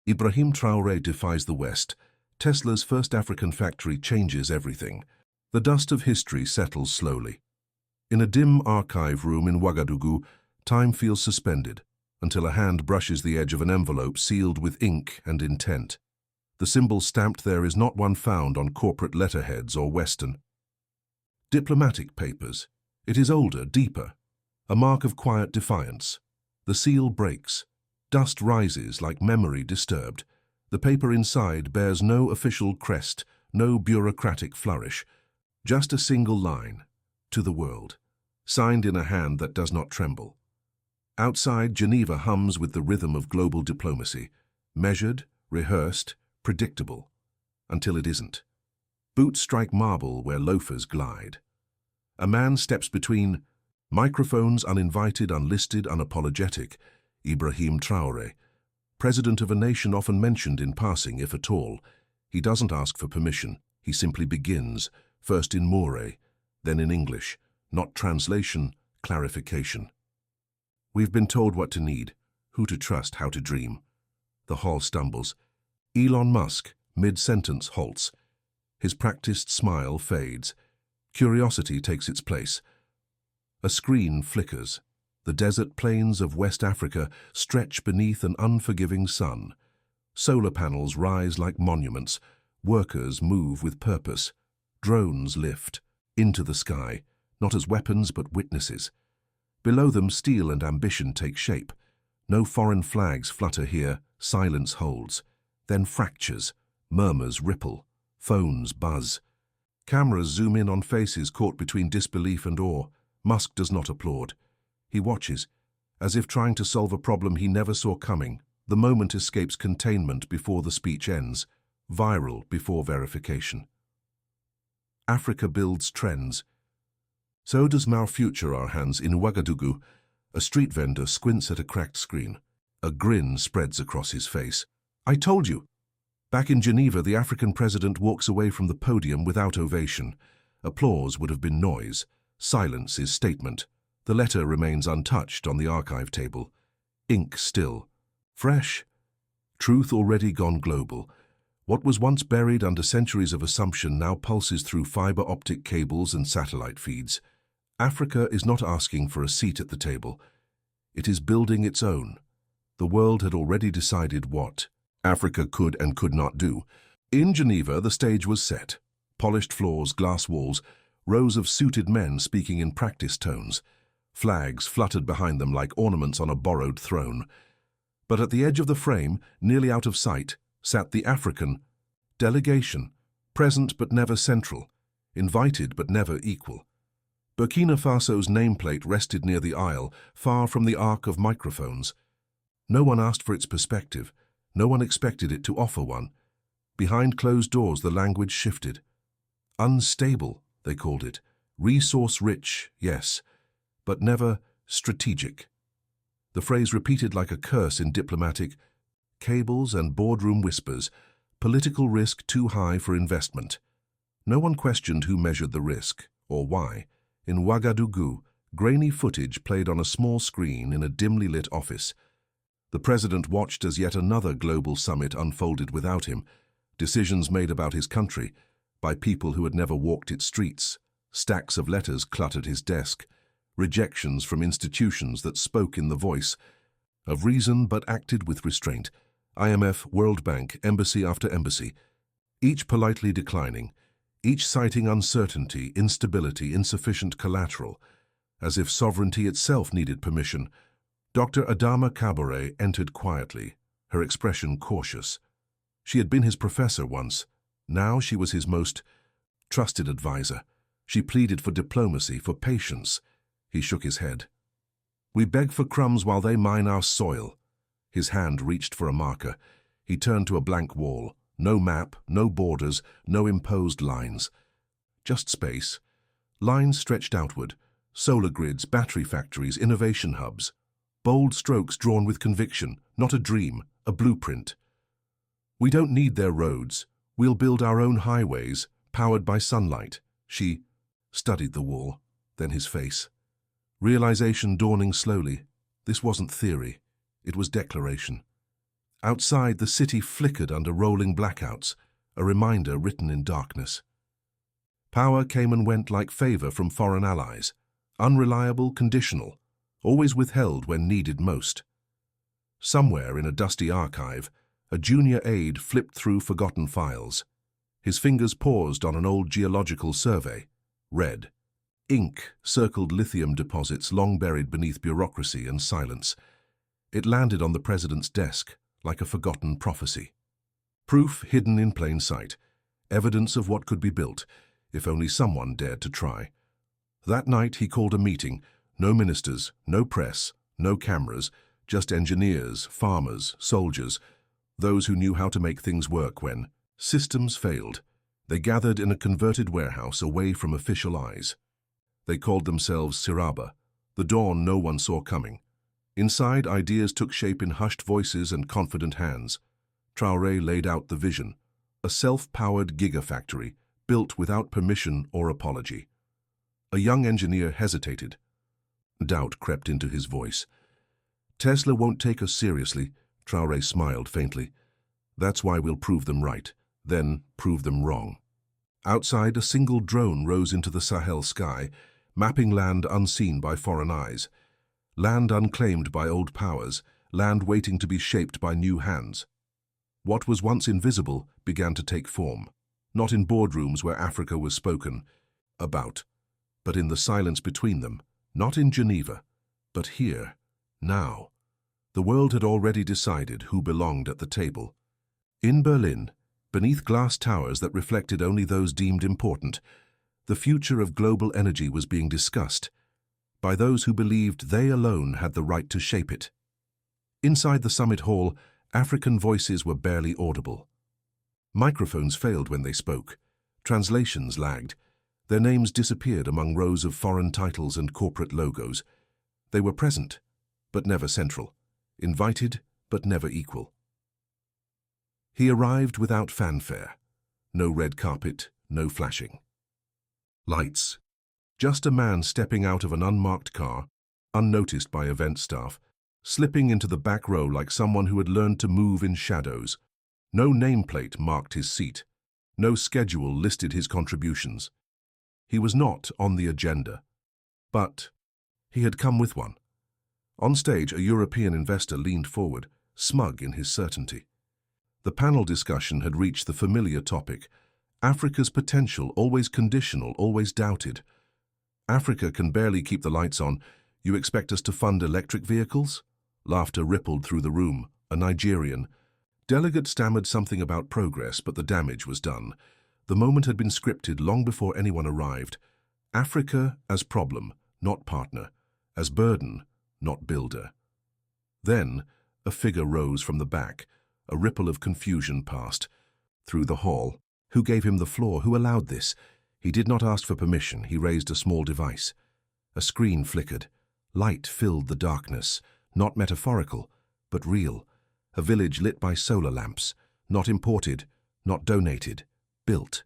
Ibrahim Traoré defies the West. Tesla's first African factory changes everything. The dust of history settles slowly. In a dim archive room in Ouagadougou, time feels suspended until a hand brushes the edge of an envelope sealed with ink and intent. The symbol stamped there is not one found on corporate letterheads or Western diplomatic papers. It is older, deeper, a mark of quiet defiance. The seal breaks. Dust rises like memory disturbed. The paper inside bears no official crest, no bureaucratic flourish, just a single line, "To the world," signed in a hand that does not tremble. Outside, Geneva hums with the rhythm of global diplomacy, measured, rehearsed, predictable, until it isn't. Boots strike marble where loafers glide. A man steps between, microphones uninvited, unlisted, unapologetic. Ibrahim Traoré, president of a nation often mentioned in passing, if at all. He doesn't ask for permission. He simply begins, first in Mooré, then in English. Not translation, clarification. We've been told what to need, who to trust, how to dream. The hall stumbles. Elon Musk, mid-sentence, halts. His practiced smile fades. Curiosity takes its place. A screen flickers. The desert plains of West Africa stretch beneath an unforgiving sun. Solar panels rise like monuments. Workers move with purpose. Drones lift into the sky, not as weapons but witnesses. Below them, steel and ambition take shape. No foreign flags flutter here. Silence holds. Then fractures. Murmurs ripple. Phones buzz. Cameras zoom in on faces caught between disbelief and awe. Musk does not applaud. He watches, as if trying to solve a problem he never saw coming. The moment escapes containment before the speech ends, viral before verification. Africa builds trends. So does Malfuture, our hands. In Ouagadougou, a street vendor squints at a cracked screen. A grin spreads across his face. "I told you." Back in Geneva, the African president walks away from the podium without ovation. Applause would have been noise. Silence is statement. The letter remains untouched on the archive table. Ink still. Fresh. Truth already gone global. What was once buried under centuries of assumption now pulses through fiber optic cables and satellite feeds. Africa is not asking for a seat at the table. It is building its own. The world had already decided what Africa could and could not do. In Geneva, the stage was set. Polished floors, glass walls, rows of suited men speaking in practice tones. Flags fluttered behind them like ornaments on a borrowed throne. But at the edge of the frame, nearly out of sight, sat the African delegation, present but never central, invited but never equal. Burkina Faso's nameplate rested near the aisle, far from the arc of microphones. No one asked for its perspective. No one expected it to offer one. Behind closed doors, the language shifted. Unstable, they called it. Resource-rich, yes, but never strategic. The phrase repeated like a curse in diplomatic cables and boardroom whispers. Political risk too high for investment. No one questioned who measured the risk, or why. In Ouagadougou, grainy footage played on a small screen in a dimly lit office. The president watched as yet another global summit unfolded without him. Decisions made about his country by people who had never walked its streets. Stacks of letters cluttered his desk. Rejections from institutions that spoke in the voice of reason but acted with restraint. IMF, World Bank, embassy after embassy. Each politely declining. Each citing uncertainty, instability, insufficient collateral. As if sovereignty itself needed permission. Dr. Adama Kabore entered quietly, her expression cautious. She had been his professor once. Now she was his most trusted advisor. She pleaded for diplomacy, for patience. He shook his head. "We beg for crumbs while they mine our soil." His hand reached for a marker. He turned to a blank wall. No map, no borders, no imposed lines. Just space. Lines stretched outward. Solar grids, battery factories, innovation hubs. Bold strokes drawn with conviction, not a dream, a blueprint. "We don't need their roads. We'll build our own highways, powered by sunlight." She studied the wall, then his face. Realization dawning slowly. This wasn't theory. It was declaration. Outside, the city flickered under rolling blackouts, a reminder written in darkness. Power came and went like favor from foreign allies, unreliable, conditional, always withheld when needed most. Somewhere in a dusty archive, a junior aide flipped through forgotten files. His fingers paused on an old geological survey. Read. Ink circled lithium deposits long buried beneath bureaucracy and silence. It landed on the president's desk like a forgotten prophecy. Proof hidden in plain sight, evidence of what could be built, if only someone dared to try. That night he called a meeting, no ministers, no press, no cameras, just engineers, farmers, soldiers, those who knew how to make things work when systems failed. They gathered in a converted warehouse away from official eyes. They called themselves Siraba, the dawn no one saw coming. Inside, ideas took shape in hushed voices and confident hands. Traoré laid out the vision, a self-powered gigafactory built without permission or apology. A young engineer hesitated. Doubt crept into his voice. Tesla won't take us seriously, Traoré smiled faintly. That's why we'll prove them right, then prove them wrong. Outside, a single drone rose into the Sahel sky, mapping land unseen by foreign eyes. Land unclaimed by old powers, land waiting to be shaped by new hands. What was once invisible began to take form, not in boardrooms where Africa was spoken about, but in the silence between them, not in Geneva, but here, now. The world had already decided who belonged at the table. In Berlin, beneath glass towers that reflected only those deemed important, the future of global energy was being discussed by those who believed they alone had the right to shape it. Inside the summit hall, African voices were barely audible. Microphones failed when they spoke. Translations lagged. Their names disappeared among rows of foreign titles and corporate logos. They were present, but never central. Invited, but never equal. He arrived without fanfare. No red carpet, no flashing. Lights. Just a man stepping out of an unmarked car, unnoticed by event staff, slipping into the back row like someone who had learned to move in shadows. No nameplate marked his seat. No schedule listed his contributions. He was not on the agenda. But he had come with one. On stage, a European investor leaned forward, smug in his certainty. The panel discussion had reached the familiar topic: Africa's potential, always conditional, always doubted. Africa can barely keep the lights on. You expect us to fund electric vehicles? Laughter rippled through the room. A Nigerian delegate stammered something about progress, but the damage was done. The moment had been scripted long before anyone arrived. Africa as problem, not partner. As burden, not builder. Then, a figure rose from the back. A ripple of confusion passed through the hall. Who gave him the floor? Who allowed this? He did not ask for permission. He raised a small device. A screen flickered. Light filled the darkness. Not metaphorical, but real. A village lit by solar lamps. Not imported, not donated. Built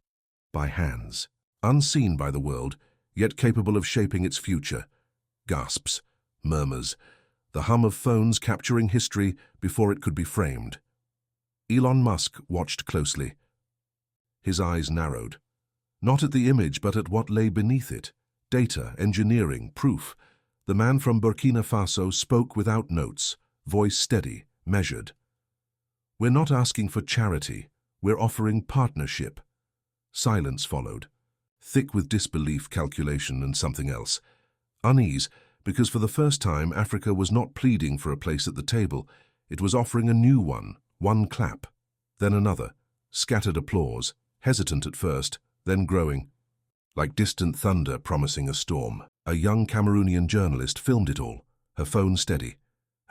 by hands. Unseen by the world, yet capable of shaping its future. Gasps. Murmurs. The hum of phones capturing history before it could be framed. Elon Musk watched closely. His eyes narrowed. Not at the image, but at what lay beneath it. Data, engineering, proof. The man from Burkina Faso spoke without notes, voice steady, measured. We're not asking for charity. We're offering partnership. Silence followed, thick with disbelief, calculation, and something else. Unease, because for the first time Africa was not pleading for a place at the table. It was offering a new one. One clap, then another. Scattered applause, hesitant at first, then growing. Like distant thunder promising a storm. A young Cameroonian journalist filmed it all, her phone steady,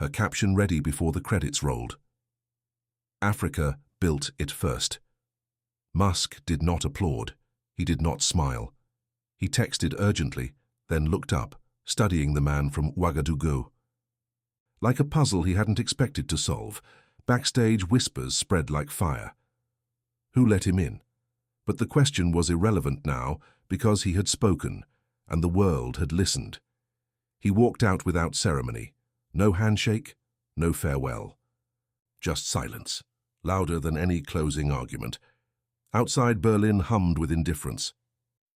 her caption ready before the credits rolled. Africa built it first. Musk did not applaud. He did not smile. He texted urgently, then looked up, studying the man from Ouagadougou. Like a puzzle he hadn't expected to solve, backstage whispers spread like fire. Who let him in? But the question was irrelevant now because he had spoken, and the world had listened. He walked out without ceremony. No handshake, no farewell. Just silence, louder than any closing argument. Outside, Berlin hummed with indifference.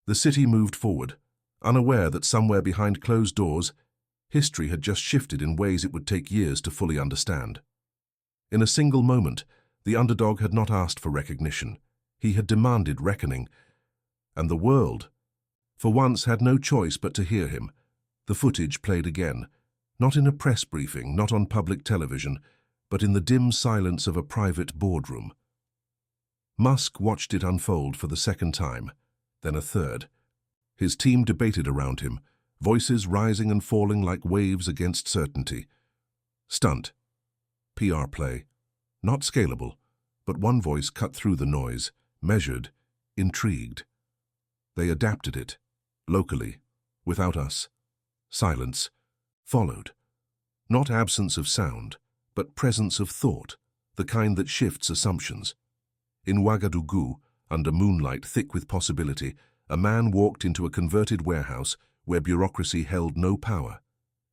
The city moved forward, unaware that somewhere behind closed doors, history had just shifted in ways it would take years to fully understand. In a single moment, the underdog had not asked for recognition. He had demanded reckoning. And the world, for once, had no choice but to hear him. The footage played again, not in a press briefing, not on public television, but in the dim silence of a private boardroom. Musk watched it unfold for the second time, then a third. His team debated around him, voices rising and falling like waves against certainty. Stunt. PR play. Not scalable, but one voice cut through the noise, measured, intrigued. They adapted it, locally, without us. Silence followed. Not absence of sound, but presence of thought, the kind that shifts assumptions. In Ouagadougou, under moonlight thick with possibility, a man walked into a converted warehouse where bureaucracy held no power.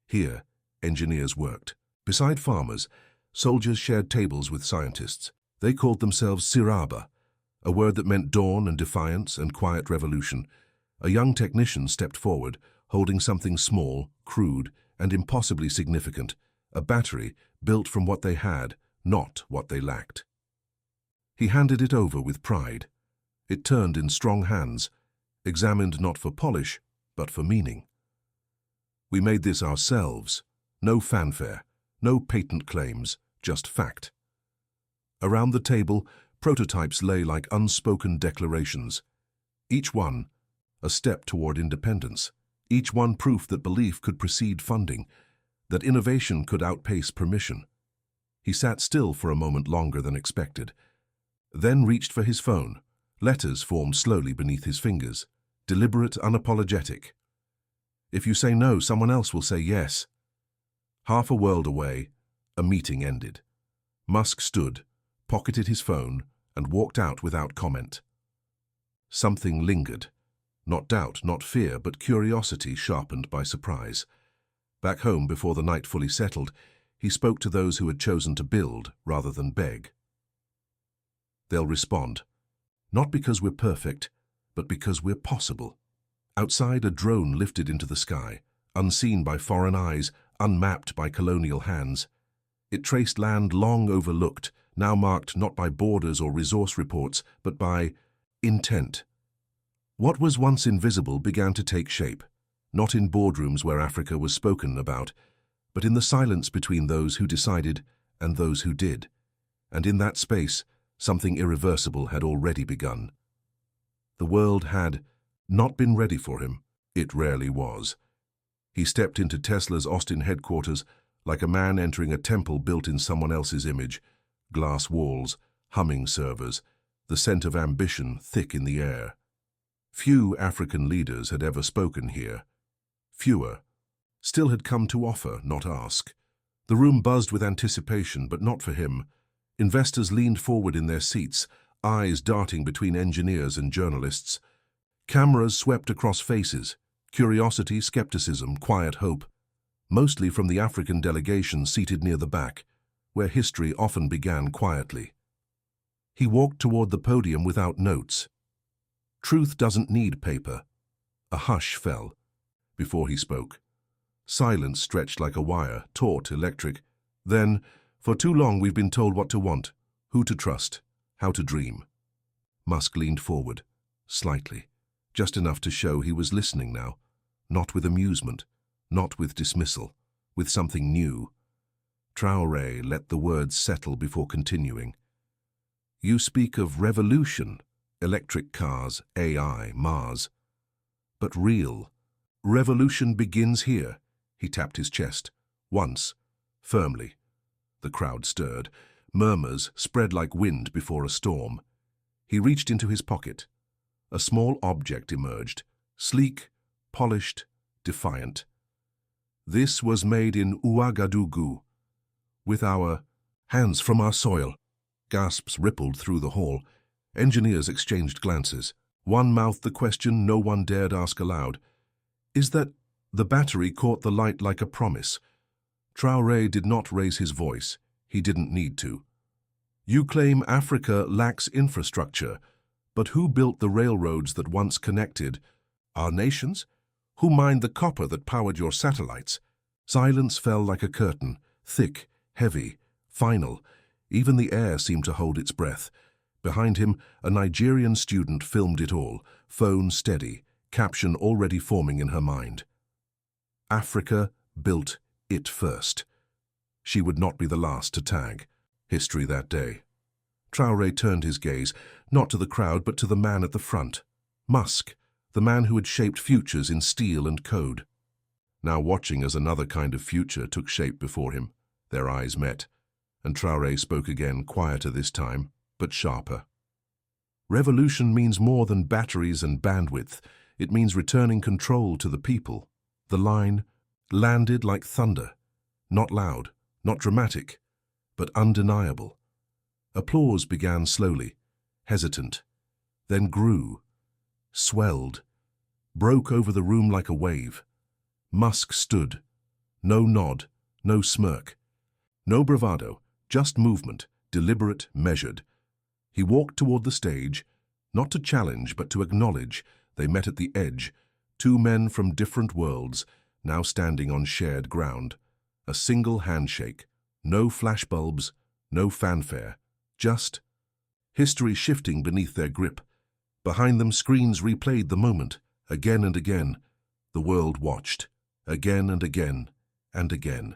Here, engineers worked. Beside farmers, soldiers shared tables with scientists. They called themselves Siraba, a word that meant dawn and defiance and quiet revolution. A young technician stepped forward, holding something small, crude, and impossibly significant, a battery built from what they had, not what they lacked. He handed it over with pride. It turned in strong hands, examined not for polish, but for meaning. We made this ourselves. No fanfare, no patent claims, just fact. Around the table, prototypes lay like unspoken declarations. Each one, a step toward independence. Each one proof that belief could precede funding, that innovation could outpace permission. He sat still for a moment longer than expected, then reached for his phone. Letters formed slowly beneath his fingers, deliberate, unapologetic. If you say no, someone else will say yes. Half a world away, a meeting ended. Musk stood, pocketed his phone, and walked out without comment. Something lingered. Not doubt, not fear, but curiosity sharpened by surprise. Back home, before the night fully settled, he spoke to those who had chosen to build rather than beg. They'll respond. Not because we're perfect, but because we're possible. Outside, a drone lifted into the sky, unseen by foreign eyes, unmapped by colonial hands. It traced land long overlooked, now marked not by borders or resource reports, but by intent. What was once invisible began to take shape, not in boardrooms where Africa was spoken about, but in the silence between those who decided and those who did. And in that space, something irreversible had already begun. The world had not been ready for him. It rarely was. He stepped into Tesla's Austin headquarters like a man entering a temple built in someone else's image. Glass walls, humming servers, the scent of ambition thick in the air. Few African leaders had ever spoken here. Fewer still had come to offer, not ask. The room buzzed with anticipation, but not for him. Investors leaned forward in their seats, eyes darting between engineers and journalists. Cameras swept across faces, curiosity, skepticism, quiet hope, mostly from the African delegation seated near the back, where history often began quietly. He walked toward the podium without notes. Truth doesn't need paper. A hush fell before he spoke. Silence stretched like a wire, taut, electric. Then, for too long we've been told what to want, who to trust, how to dream. Musk leaned forward, slightly, just enough to show he was listening now, not with amusement, not with dismissal, with something new. Traoré let the words settle before continuing. You speak of revolution, electric cars, AI, Mars. But real revolution begins here. He tapped his chest, once, firmly. The crowd stirred. Murmurs spread like wind before a storm. He reached into his pocket. A small object emerged, sleek, polished, defiant. This was made in Ouagadougou, with our hands from our soil. Gasps rippled through the hall. Engineers exchanged glances. One mouthed the question no one dared ask aloud. Is that the battery caught the light like a promise? Traoré did not raise his voice. He didn't need to. You claim Africa lacks infrastructure, but who built the railroads that once connected our nations? Who mined the copper that powered your satellites? Silence fell like a curtain, thick, heavy, final. Even the air seemed to hold its breath. Behind him, a Nigerian student filmed it all, phone steady, caption already forming in her mind. Africa built it first. She would not be the last to tag history that day. Traoré turned his gaze, not to the crowd but to the man at the front. Musk, the man who had shaped futures in steel and code. Now watching as another kind of future took shape before him, their eyes met, and Traoré spoke again, quieter this time, but sharper. Revolution means more than batteries and bandwidth. It means returning control to the people. The line landed like thunder, not loud, not dramatic, but undeniable. Applause began slowly, hesitant, then grew, swelled, broke over the room like a wave. Musk stood. No nod, no smirk, no bravado, just movement, deliberate, measured. He walked toward the stage, not to challenge but to acknowledge. They met at the edge, two men from different worlds, now standing on shared ground. A single handshake, no flashbulbs, no fanfare, just history shifting beneath their grip. Behind them, screens replayed the moment, again and again. The world watched, again and again and again.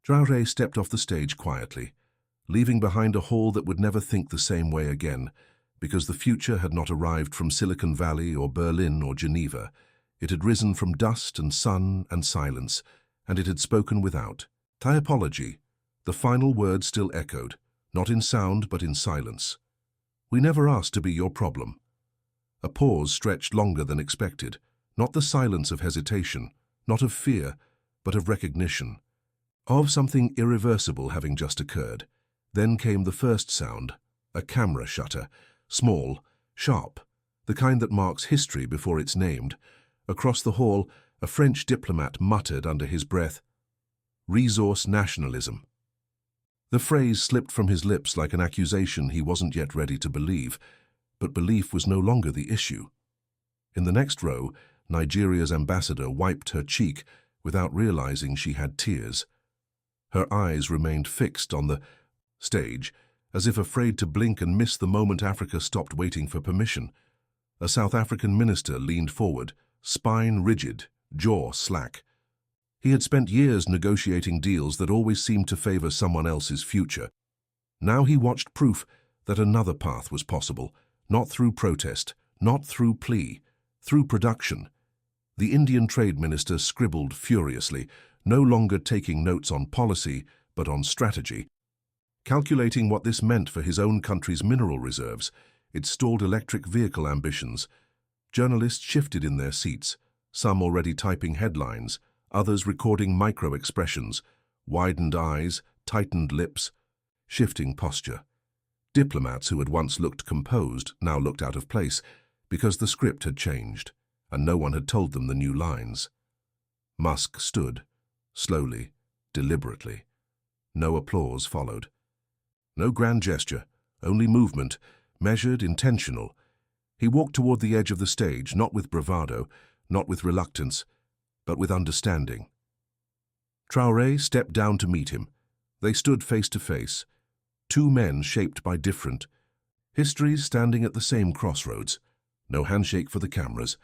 Traoré stepped off the stage quietly, leaving behind a hall that would never think the same way again, because the future had not arrived from Silicon Valley or Berlin or Geneva. It had risen from dust and sun and silence, and it had spoken without. Typology, the final word still echoed, not in sound but in silence. We never asked to be your problem. A pause stretched longer than expected, not the silence of hesitation, not of fear, but of recognition, of something irreversible having just occurred. Then came the first sound, a camera shutter, small, sharp, the kind that marks history before it's named. Across the hall, a French diplomat muttered under his breath, "Resource nationalism." The phrase slipped from his lips like an accusation he wasn't yet ready to believe, but belief was no longer the issue. In the next row, Nigeria's ambassador wiped her cheek without realizing she had tears. Her eyes remained fixed on the stage, as if afraid to blink and miss the moment Africa stopped waiting for permission. A South African minister leaned forward, spine rigid, jaw slack. He had spent years negotiating deals that always seemed to favor someone else's future. Now he watched proof that another path was possible, not through protest, not through plea, through production. The Indian trade minister scribbled furiously, no longer taking notes on policy, but on strategy. Calculating what this meant for his own country's mineral reserves, its stalled electric vehicle ambitions. Journalists shifted in their seats, some already typing headlines, others recording micro-expressions, widened eyes, tightened lips, shifting posture. Diplomats who had once looked composed now looked out of place, because the script had changed, and no one had told them the new lines. Musk stood, slowly, deliberately. No applause followed. No grand gesture, only movement, measured, intentional. He walked toward the edge of the stage, not with bravado, not with reluctance, but with understanding. Traoré stepped down to meet him. They stood face to face, two men shaped by different histories standing at the same crossroads. No handshake for the cameras,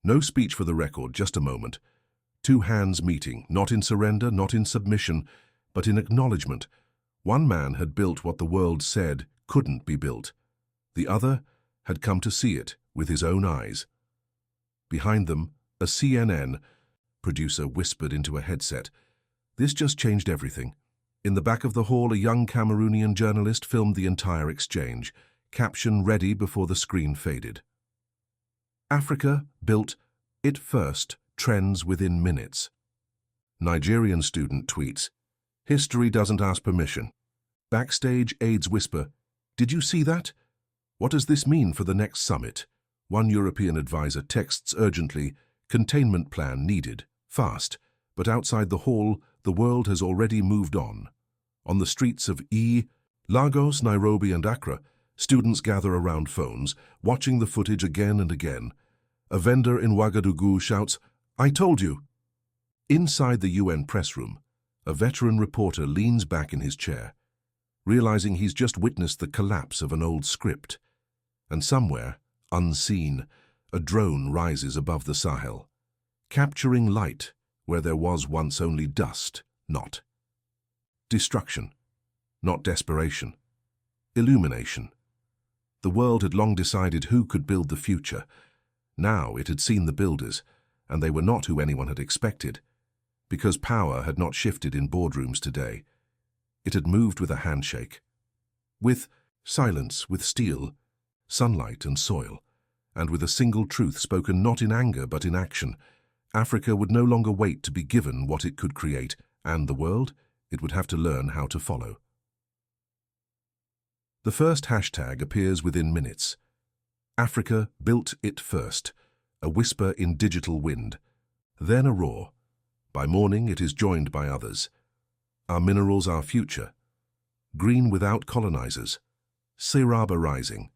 no speech for the record, just a moment. Two hands meeting, not in surrender, not in submission, but in acknowledgement. One man had built what the world said couldn't be built. The other had come to see it with his own eyes. Behind them, a CNN producer whispered into a headset. This just changed everything. In the back of the hall, a young Cameroonian journalist filmed the entire exchange, caption ready before the screen faded. Africa built it first, trends within minutes. Nigerian student tweets, "History doesn't ask permission." Backstage, aides whisper, "Did you see that? What does this mean for the next summit?" One European advisor texts urgently, "Containment plan needed, fast." But outside the hall, the world has already moved on. On the streets of Lagos, Nairobi, and Accra, students gather around phones, watching the footage again and again. A vendor in Ouagadougou shouts, "I told you!" Inside the UN press room, a veteran reporter leans back in his chair, realizing he's just witnessed the collapse of an old script. And somewhere, unseen, a drone rises above the Sahel, capturing light where there was once only dust, not destruction, not desperation, illumination. The world had long decided who could build the future. Now it had seen the builders, and they were not who anyone had expected, because power had not shifted in boardrooms today. It had moved with a handshake, with silence, with steel, sunlight and soil, and with a single truth spoken not in anger but in action. Africa would no longer wait to be given what it could create, and the world, it would have to learn how to follow. The first hashtag appears within minutes. Africa built it first, a whisper in digital wind, then a roar. By morning it is joined by others. Our minerals, our future. Green without colonizers. Seraba rising.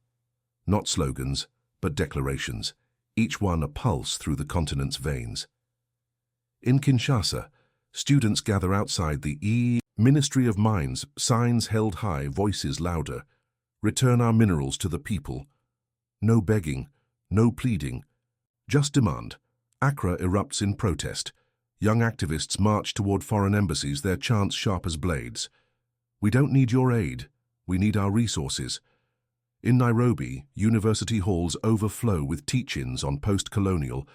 Not slogans, but declarations, each one a pulse through the continent's veins. In Kinshasa, students gather outside the Ministry of Mines, signs held high, voices louder. Return our minerals to the people. No begging, no pleading, just demand. Accra erupts in protest. Young activists march toward foreign embassies, their chants sharp as blades. We don't need your aid, we need our resources. In Nairobi, university halls overflow with teach-ins on post-colonial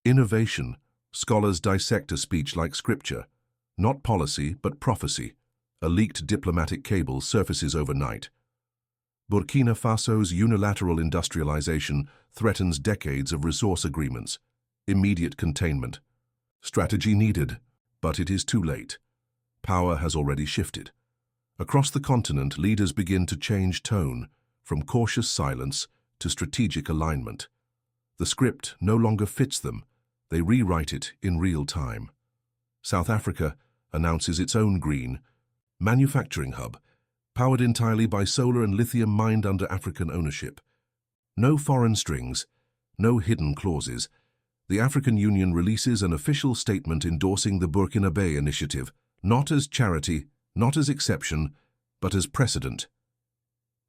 innovation. Scholars dissect a speech like scripture. Not policy, but prophecy. A leaked diplomatic cable surfaces overnight. Burkina Faso's unilateral industrialization threatens decades of resource agreements. Immediate containment. Strategy needed, but it is too late. Power has already shifted. Across the continent, leaders begin to change tone, from cautious silence to strategic alignment. The script no longer fits them. They rewrite it in real time. South Africa announces its own green manufacturing hub, powered entirely by solar and lithium mined under African ownership. No foreign strings, no hidden clauses. The African Union releases an official statement endorsing the Burkina Bay initiative, not as charity, not as exception, but as precedent.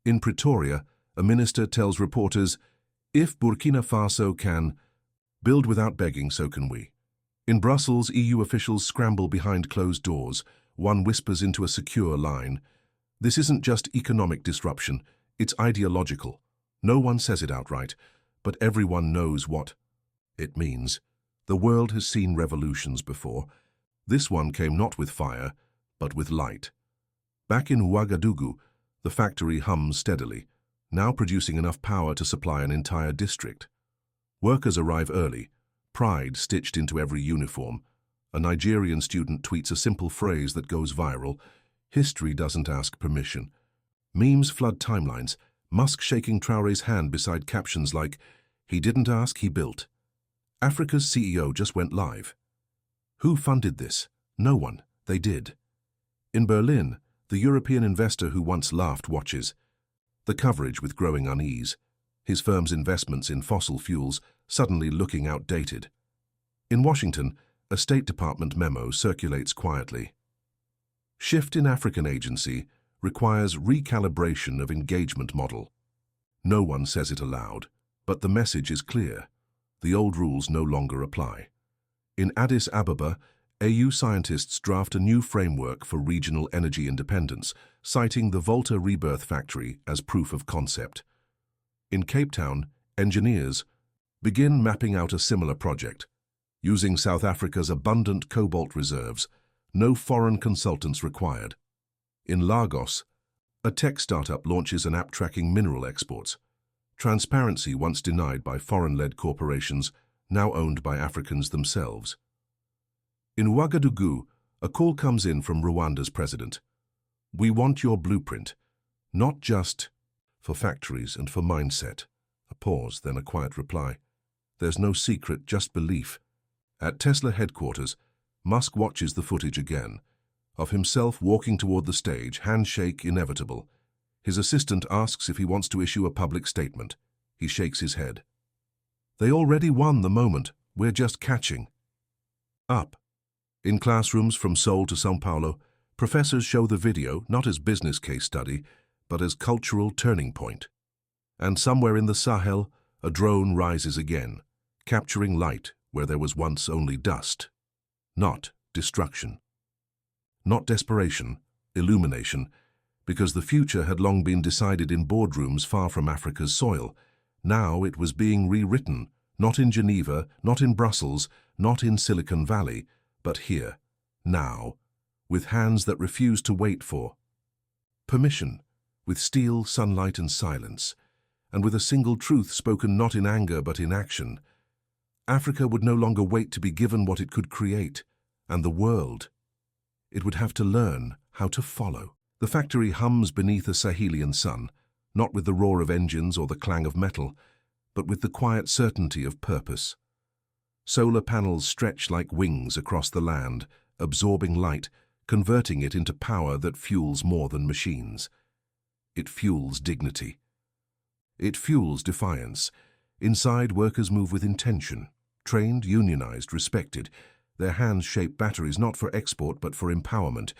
In Pretoria, a minister tells reporters, "If Burkina Faso can build without begging, so can we." In Brussels, EU officials scramble behind closed doors. One whispers into a secure line, "This isn't just economic disruption, it's ideological." No one says it outright, but everyone knows what it means. The world has seen revolutions before. This one came not with fire, but with light. Back in Ouagadougou, the factory hums steadily, now producing enough power to supply an entire district. Workers arrive early, pride stitched into every uniform. A Nigerian student tweets a simple phrase that goes viral: "History doesn't ask permission." Memes flood timelines, Musk shaking Traoré's hand beside captions like, "He didn't ask, he built." Africa's CEO just went live. Who funded this? No one. They did. In Berlin, the European investor who once laughed watches. The coverage with growing unease. His firm's investments in fossil fuels suddenly looking outdated. In Washington, a State Department memo circulates quietly. Shift in African agency requires recalibration of engagement model. No one says it aloud, but the message is clear. The old rules no longer apply. In Addis Ababa, AU scientists draft a new framework for regional energy independence, citing the Volta Rebirth Factory as proof of concept. In Cape Town, engineers begin mapping out a similar project. Using South Africa's abundant cobalt reserves, no foreign consultants required. In Lagos, a tech startup launches an app tracking mineral exports. Transparency once denied by foreign-led corporations, now owned by Africans themselves. In Ouagadougou, a call comes in from Rwanda's president. "We want your blueprint, not just for factories and for mindset." A pause, then a quiet reply. "There's no secret, just belief." At Tesla headquarters, Musk watches the footage again, of himself walking toward the stage, handshake inevitable. His assistant asks if he wants to issue a public statement. He shakes his head. They already won the moment. We're just catching up. In classrooms from Seoul to São Paulo, professors show the video not as business case study, but as cultural turning point. And somewhere in the Sahel, a drone rises again, capturing light where there was once only dust. Not destruction. Not desperation, illumination, because the future had long been decided in boardrooms far from Africa's soil. Now it was being rewritten, not in Geneva, not in Brussels, not in Silicon Valley, but here, now, with hands that refuse to wait for permission, with steel, sunlight and silence, and with a single truth spoken not in anger but in action. Africa would no longer wait to be given what it could create, and the world, it would have to learn how to follow. The factory hums beneath a Sahelian sun, not with the roar of engines or the clang of metal, but with the quiet certainty of purpose. Solar panels stretch like wings across the land, absorbing light, converting it into power that fuels more than machines. It fuels dignity. It fuels defiance. Inside, workers move with intention, trained, unionized, respected. Their hands shape batteries not for export but for empowerment.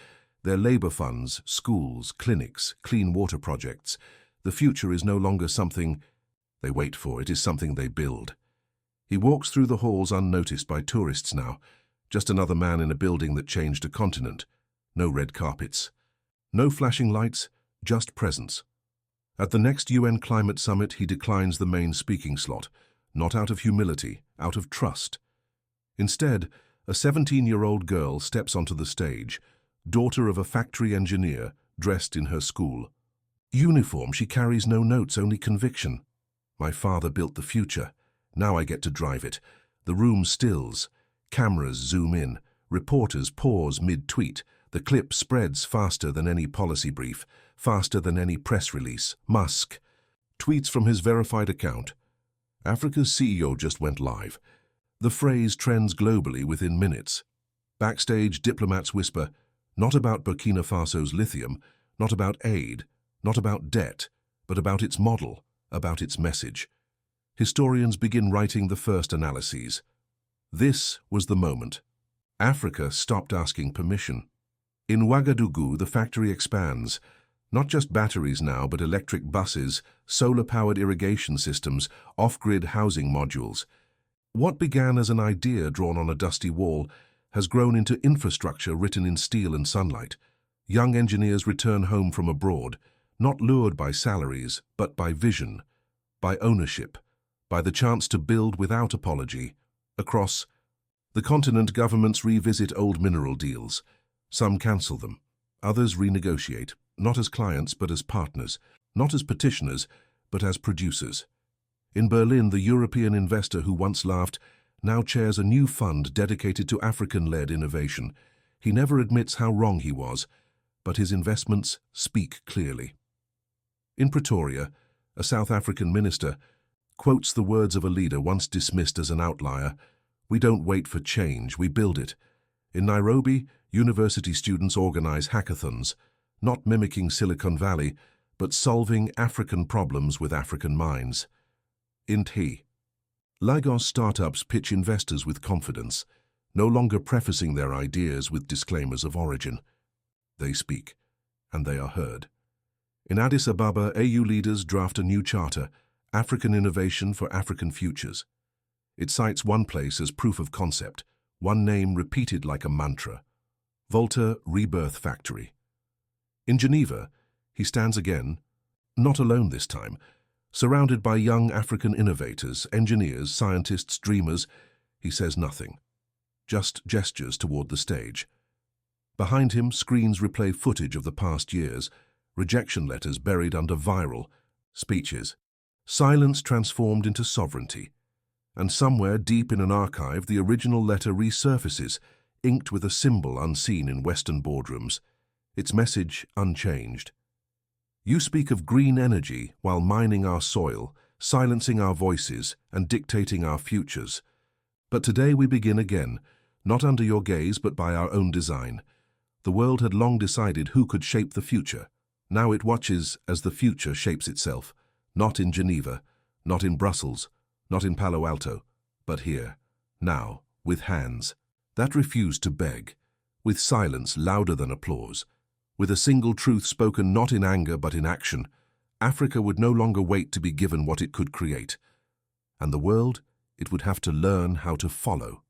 Their labor funds, schools, clinics, clean water projects. The future is no longer something they wait for, it is something they build. He walks through the halls unnoticed by tourists now, just another man in a building that changed a continent. No red carpets. No flashing lights, just presence. At the next UN climate summit, he declines the main speaking slot, not out of humility, out of trust. Instead, a 17-year-old girl steps onto the stage, daughter of a factory engineer, dressed in her school uniform. She carries no notes, only conviction. My father built the future. Now I get to drive it. The room stills. Cameras zoom in. Reporters pause mid-tweet. The clip spreads faster than any policy brief, faster than any press release. Musk tweets from his verified account. Africa's CEO just went live. The phrase trends globally within minutes. Backstage, diplomats whisper, not about Burkina Faso's lithium, not about aid, not about debt, but about its model, about its message. Historians begin writing the first analyses. This was the moment. Africa stopped asking permission. In Ouagadougou, the factory expands. Not just batteries now, but electric buses, solar-powered irrigation systems, off-grid housing modules. What began as an idea drawn on a dusty wall has grown into infrastructure written in steel and sunlight. Young engineers return home from abroad, not lured by salaries, but by vision, by ownership, by the chance to build without apology. Across the continent, governments revisit old mineral deals. Some cancel them. Others renegotiate, not as clients but as partners, not as petitioners but as producers. In Berlin, the European investor who once laughed now chairs a new fund dedicated to African-led innovation. He never admits how wrong he was, but his investments speak clearly. In Pretoria, a South African minister quotes the words of a leader once dismissed as an outlier, "We don't wait for change, we build it." In Nairobi, university students organize hackathons, not mimicking Silicon Valley, but solving African problems with African minds. In Lagos, startups pitch investors with confidence, no longer prefacing their ideas with disclaimers of origin. They speak, and they are heard. In Addis Ababa, AU leaders draft a new charter, African Innovation for African Futures. It cites one place as proof of concept, one name repeated like a mantra, Volta Rebirth Factory. In Geneva, he stands again, not alone this time, surrounded by young African innovators, engineers, scientists, dreamers. He says nothing, just gestures toward the stage. Behind him, screens replay footage of the past years, rejection letters buried under viral speeches, silence transformed into sovereignty. And somewhere deep in an archive, the original letter resurfaces, inked with a symbol unseen in Western boardrooms, its message unchanged. You speak of green energy while mining our soil, silencing our voices and dictating our futures. But today we begin again, not under your gaze but by our own design. The world had long decided who could shape the future. Now it watches as the future shapes itself, not in Geneva, not in Brussels, not in Palo Alto, but here, now, with hands that refuse to beg, with silence louder than applause, with a single truth spoken not in anger but in action. Africa would no longer wait to be given what it could create, and the world, it would have to learn how to follow.